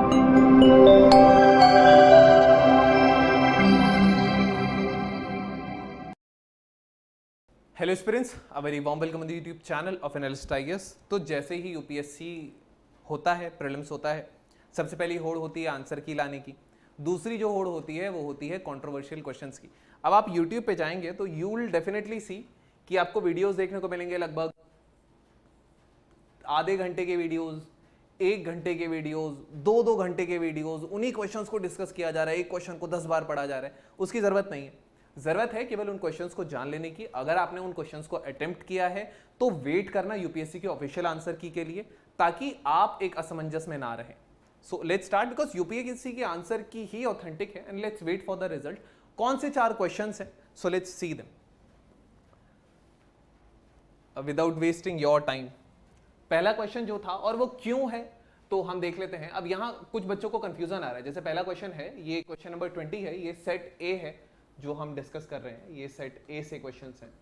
Hello students, a very warm welcome on the YouTube channel of analyst IAS. तो जैसे ही UPSC होता है, prelims होता है, सबसे पहली होड़ होती है आंसर की लाने की। दूसरी जो होड़ होती है वो होती है कंट्रोवर्शियल क्वेश्चंस की। अब आप यूट्यूब पे जाएंगे तो यू विल डेफिनेटली सी कि आपको वीडियोस देखने को मिलेंगे, लगभग आधे घंटे के वीडियोस, 1 घंटे के वीडियोस, 2-2 घंटे के वीडियोस, उन्हीं क्वेश्चंस को डिस्कस किया जा रहा है, एक क्वेश्चन को 10 बार पढ़ा जा रहा है। उसकी जरूरत नहीं है। जरूरत है केवल उन क्वेश्चंस को जान लेने की। अगर आपने उन क्वेश्चंस को अटेम्प्ट किया है तो वेट करना यूपीएससी के ऑफिशियल आंसर की के लिए, ताकि आप एक असमंजस में ना रहें। So let's start, because UPSC के आंसर की ही ऑथेंटिक है, and let's wait for the result. कौन से 4 क्वेश्चंस हैं? So let's see them without wasting your time. पहला क्वेश्चन जो था, और वो क्यों है तो हम देख लेते हैं। अब यहां कुछ बच्चों को कंफ्यूजन आ रहा है। जैसे पहला क्वेश्चन है, ये क्वेश्चन नंबर 20 है, ये सेट ए है जो हम डिस्कस कर रहे हैं, ये सेट ए से क्वेश्चंस हैं।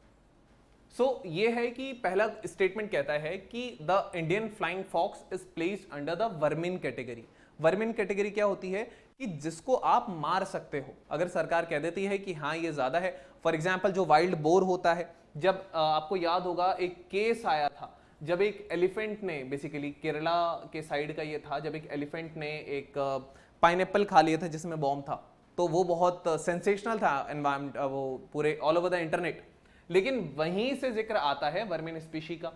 सो ये है कि पहला स्टेटमेंट कहता है कि the Indian flying fox is placed under the vermin category. Vermin category क्या होती है? कि जिसको आप मार सकते हो। अगर सरकार कह देती है कि हाँ ये ज्यादा है, फॉर एग्जाम्पल जो वाइल्ड बोर होता है, जब आपको याद होगा एक केस आया था जब एक एलिफेंट ने, बेसिकली केरला के साइड का ये था, जब एक एलिफेंट ने एक पाइनएप्पल खा लिया था जिसमें बॉम्ब था, तो वो बहुत सेंसेशनल था एनवायरमेंट, वो पूरे ऑल ओवर द इंटरनेट। लेकिन वहीं से जिक्र आता है वर्मिन स्पीशी का।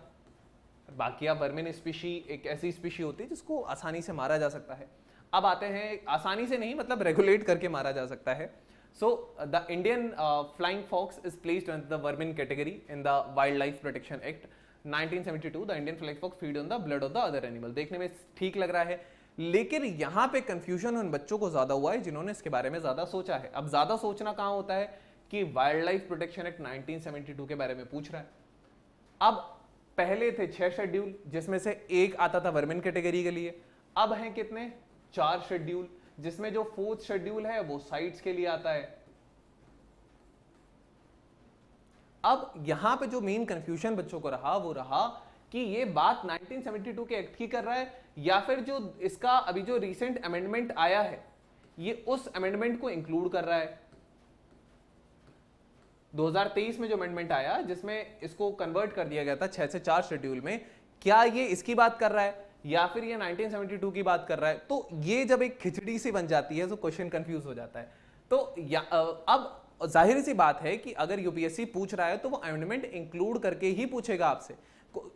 बाकी आप वर्मिन स्पीशी एक ऐसी स्पीशी होती है जिसको आसानी से मारा जा सकता है। अब आते हैं, आसानी से नहीं मतलब रेगुलेट करके मारा जा सकता है। So the Indian flying fox is placed under the vermin category in the wildlife protection act 1972। The Indian flying fox feed on the blood of the other animal. देखने में ठीक लग रहा है, लेकिन यहां पे कंफ्यूजन उन बच्चों को ज्यादा हुआ है जिन्होंने इसके बारे में ज्यादा सोचा है। अब ज्यादा सोचना कहां होता है कि वाइल्ड लाइफ प्रोटेक्शन एक्ट 1972 के बारे में पूछ रहा है। अब पहले थे 6 शेड्यूल, जिसमें से एक आता था वर्मिन कैटेगरी के लिए। अब हैं कितने? 4 शेड्यूल, जिसमें जो 4th शेड्यूल है वो साइट्स के लिए आता है। अब यहां पे जो मेन कंफ्यूजन बच्चों को रहा वो रहा कि ये बात 1972 के एक्ट की कर रहा है, या फिर जो इसका अभी जो रिसेंट अमेंडमेंट आया है ये उस अमेंडमेंट को इंक्लूड कर रहा है। 2023 में जो अमेंडमेंट आया जिसमें इसको कन्वर्ट कर दिया गया था 6 से 4 शेड्यूल में, क्या ये इसकी बात कर रहा है या फिर ये 1972 की बात कर रहा है? तो ये जब एक खिचड़ी सी बन जाती है तो क्वेश्चन कंफ्यूज हो जाता है। तो अब जाहिर सी बात है कि अगर यूपीएससी पूछ रहा है तो वो अमेंडमेंट इंक्लूड करके ही पूछेगा आपसे,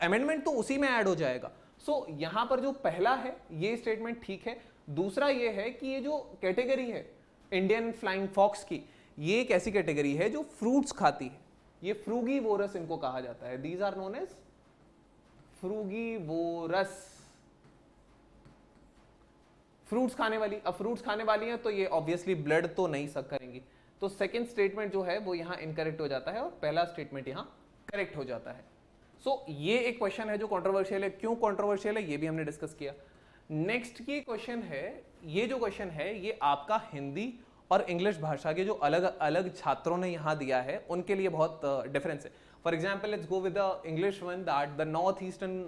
अमेंडमेंट तो उसी में ऐड हो जाएगा। सो यहां पर जो पहला है ये स्टेटमेंट ठीक है। दूसरा ये है कि ये जो कैटेगरी है इंडियन फ्लाइंग फॉक्स की, ये एक ऐसी कैटेगरी है जो फ्रूट्स खाती है। ये फ्रूगीवोरस इनको कहा जाता है। These are known as frugivorous, fruits खाने वाली। अब फ्रूट्स खाने वाली है तो ये ऑब्वियसली ब्लड तो नहीं सक करेंगी। तो सेकंड स्टेटमेंट जो है वो यहां इनकरेक्ट हो जाता है और पहला स्टेटमेंट यहां करेक्ट हो जाता है। सो ये एक क्वेश्चन है जो कंट्रोवर्शियल है। क्यों कंट्रोवर्शियल है ये भी हमने डिस्कस किया। नेक्स्ट ये क्वेश्चन है, ये जो क्वेश्चन है ये आपका हिंदी और इंग्लिश भाषा के जो अलग अलग छात्रों ने यहां दिया है उनके लिए बहुत डिफरेंस है। For example let's go with the English one, that the north eastern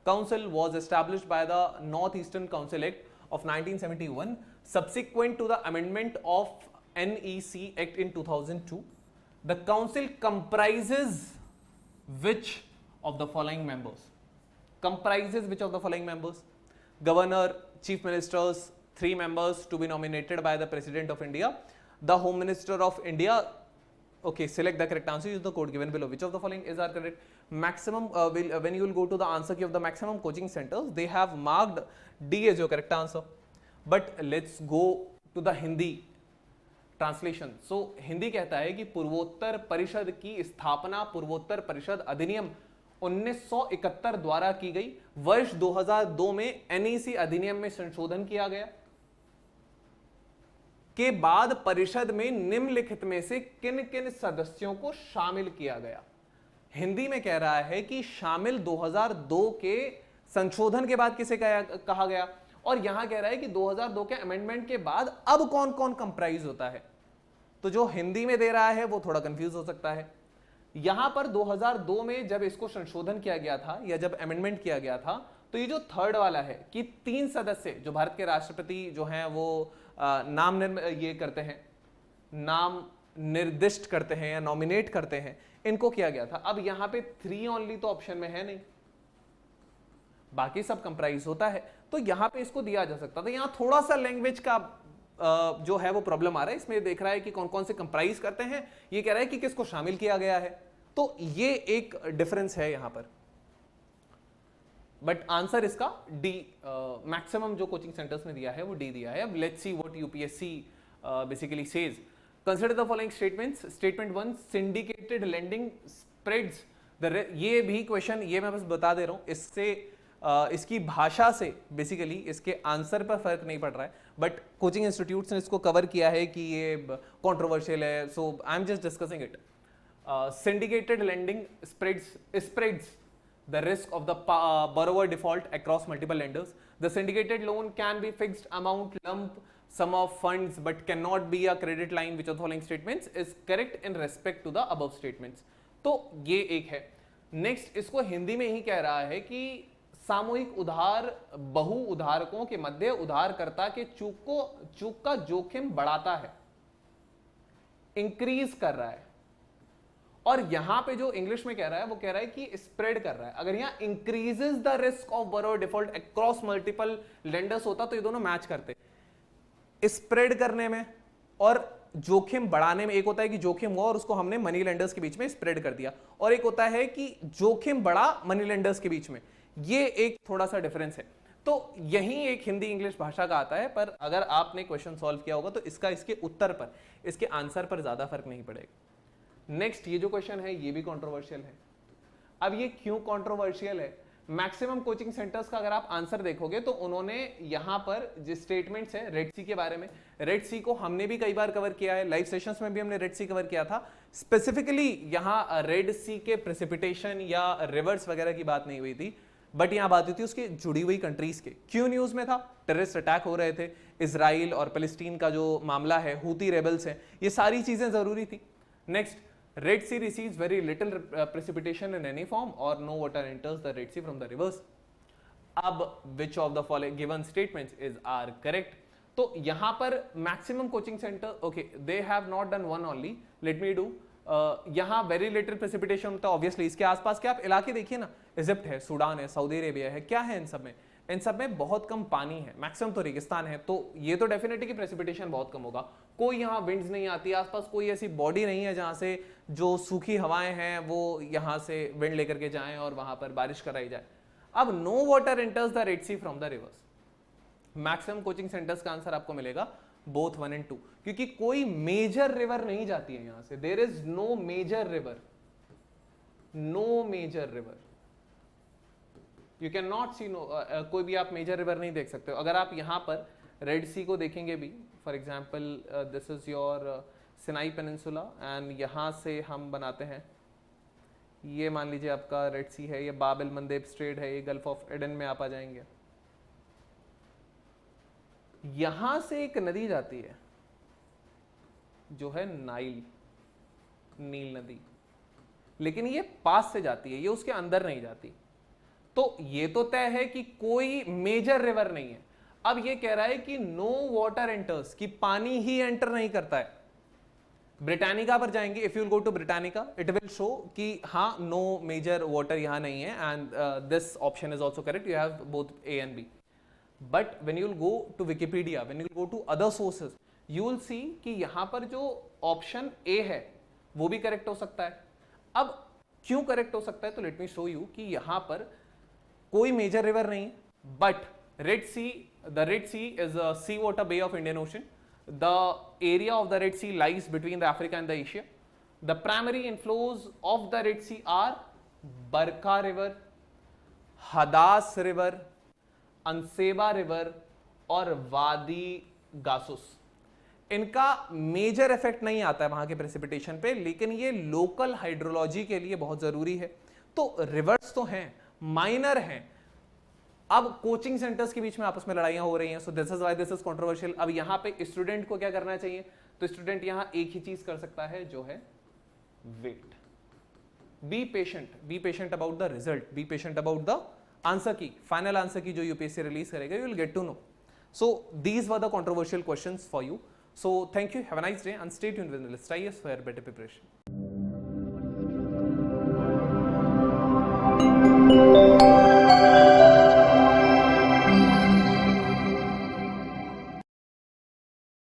council was established by the North Eastern Council Act of 1971 subsequent to the amendment of NEC Act in 2002. The council comprises which of the following members? Comprises which of the following members? Governor, chief ministers, 3 members to be nominated by the President of India, the Home Minister of India. Okay, select the correct answer, use the code given below. Which of the following is are correct? Maximum, when you will go to the answer key of the maximum coaching centers, they have marked D as your correct answer. But let's go to the Hindi translation. So Hindi कहता है कि पूर्वोत्तर परिषद की स्थापना पूर्वोत्तर परिषद अधिनियम 1971 द्वारा की गई। वर्ष 2002 में एनईसी अधिनियम में संशोधन किया गया के बाद परिषद में निम्नलिखित में से किन किन सदस्यों को शामिल किया गया। हिंदी में कह रहा है कि शामिल 2002 के संशोधन के बाद किसे कहा गया, और यहां कह रहा है कि 2002 के अमेंडमेंट के बाद अब कौन कौन कंप्राइज होता है। तो जो हिंदी में दे रहा है वो थोड़ा कंफ्यूज हो सकता है। यहां पर 2002 में जब इसको संशोधन किया गया था या जब अमेंडमेंट किया गया था तो ये जो थर्ड वाला है कि 3 सदस्य जो भारत के राष्ट्रपति जो हैं वो ये करते हैं, नाम निर्दिष्ट करते हैं या नॉमिनेट करते हैं, इनको किया गया था। अब यहां पे 3 ओनली तो ऑप्शन में है नहीं, बाकी सब कंप्राइज होता है, तो यहां पे इसको दिया जा सकता था। यहां थोड़ा सा लैंग्वेज का जो है वो प्रॉब्लम आ रहा है, इसमें देख रहा है कि कौन कौन से कंप्राइज करते हैं, ये कह रहा है कि किसको शामिल किया गया है, तो ये एक डिफरेंस है यहां पर। बट आंसर इसका डी, मैक्सिमम जो कोचिंग सेंटर्स ने दिया है वो डी दिया है। अब let's see what UPSC basically says. Consider the following statements. Statement 1, syndicated lending spreads the, ये भी क्वेश्चन, ये मैं बस बता दे रहा हूं, इससे इसकी भाषा से बेसिकली इसके आंसर पर फर्क नहीं पड़ रहा है, बट कोचिंग इंस्टीट्यूट्स ने इसको कवर किया है कि ये कंट्रोवर्शियल है, so I am just discussing it. Syndicated lending spreads the risk of the borrower default across multiple lenders. The syndicated loan can be fixed amount, lump sum of funds, but cannot be a credit line. Which of the following statements is correct in respect to the above statements? तो ये एक है। Next इसको हिंदी में ही कह रहा है कि सामूहिक उधार बहु उधारकों के मध्य उधारकर्ता के चूक का जोखिम बढ़ाता है, इंक्रीज कर रहा है। और यहां पे जो इंग्लिश में कह रहा है वो कह रहा है कि स्प्रेड कर रहा है। अगर यहां increases the risk of borrower default across multiple lenders होता तो ये दोनों मैच करते। स्प्रेड करने में और जोखिम बढ़ाने में, एक होता है कि जोखिम हुआ और उसको हमने मनी लेंडर्स के बीच में स्प्रेड कर दिया, और एक होता है कि जोखिम बढ़ा मनी लेंडर्स के बीच में। ये एक थोड़ा सा डिफरेंस है। तो यही एक हिंदी इंग्लिश भाषा का आता है, पर अगर आपने क्वेश्चन सॉल्व किया होगा तो इसका इसके उत्तर पर, इसके आंसर पर ज्यादा फर्क नहीं पड़ेगा। नेक्स्ट ये जो क्वेश्चन है ये भी कंट्रोवर्शियल है। अब ये क्यों कंट्रोवर्शियल है? मैक्सिमम कोचिंग सेंटर्स का अगर आप आंसर देखोगे तो उन्होंने यहां पर जो स्टेटमेंट्स है रेड सी के बारे में, रेड सी को हमने भी कई बार कवर किया है, लाइव सेशंस में भी हमने रेड सी कवर किया था। स्पेसिफिकली यहां रेड सी के प्रेसिपिटेशन या रिवर्स वगैरह की बात नहीं हुई थी, बट यहां बात हुई थी उसकी जुड़ी हुई कंट्रीज के। क्यों न्यूज में था? टेररिस्ट अटैक हो रहे थे, इजराइल और पैलेस्टीन का जो मामला है, हूती रेबल्स है, ये सारी चीजें जरूरी थी। Next, Red Sea receives very little precipitation in any form or no water enters the Red Sea from the rivers. अब which of the following given statements are correct? तो यहां पर maximum coaching center, okay, they have not done one only. Let me do. यहां very little precipitation होता है obviously। इसके आसपास के आप इलाके देखिए ना, इजिप्ट है, सूडान है, सऊदी अरेबिया है, क्या है इन सब में? इन सब में बहुत कम पानी है, मैक्सिमम तो रेगिस्तान है, तो ये तो डेफिनेटली कि प्रेसिपिटेशन बहुत कम होगा। कोई यहाँ विंड्स नहीं आती, आसपास कोई ऐसी बॉडी नहीं है जहां से जो सूखी हवाएं हैं वो यहां से विंड लेकर के जाएं और वहां पर बारिश कराई जाए। अब no water enters the Red Sea from the rivers. Maximum coaching centres का आंसर आपको मिलेगा बोथ 1 and 2, क्योंकि कोई मेजर रिवर नहीं जाती है यहां से। There is no major river, no major river, you can not see, no, कोई भी आप मेजर रिवर नहीं देख सकते हो। अगर आप यहाँ पर रेड सी को देखेंगे भी, for example this is your Sinai peninsula and यहाँ से हम बनाते हैं, ये मान लीजिए आपका रेड सी है, ये बाब एल मंदेब स्ट्रेट है, ये गल्फ ऑफ एडन में आप आ जाएंगे। यहां से एक नदी जाती है जो है नील नदी, लेकिन ये पास से जाती है, ये उसके अंदर नहीं जाती। तो ये तो तय है कि कोई मेजर रिवर नहीं है। अब ये कह रहा है कि नो वाटर एंटर्स, कि पानी ही एंटर नहीं करता है। ब्रिटानिका पर जाएंगे, if you will go to Britannica it will show कि हाँ नो मेजर वाटर यहां नहीं है, and this option is also correct, you have both A and B. But when you will go to Wikipedia, when you will go to other sources, you will see कि यहां पर जो option A है वो भी correct हो सकता है। अब क्यों करेक्ट हो सकता है? तो लेट मी शो यू कि यहां पर कोई मेजर रिवर नहीं, but Red Sea, the Red Sea is a sea water bay of Indian Ocean. The area of the Red Sea lies between the Africa and the Asia. The primary inflows of the Red Sea are Barka River, Hadas River, Anseba River और वादी गासुस। इनका major effect नहीं आता है वहां के precipitation पे, लेकिन ये लोकल हाइड्रोलॉजी के लिए बहुत जरूरी है। तो रिवर्स तो हैं, माइनर हैं। अब कोचिंग सेंटर्स के बीच में आपस में लड़ाइयां हो रही हैं, so this is why this is controversial. अब यहां पे स्टूडेंट को क्या करना चाहिए? तो स्टूडेंट यहां एक ही चीज कर सकता है जो है wait, be patient about the result, be patient about the answer key, final answer key जो यूपीएससी रिलीज करेगा, you will get to know. So these were the controversial questions for you. So thank you, have a nice day and stay tuned with List IAS for better preparation.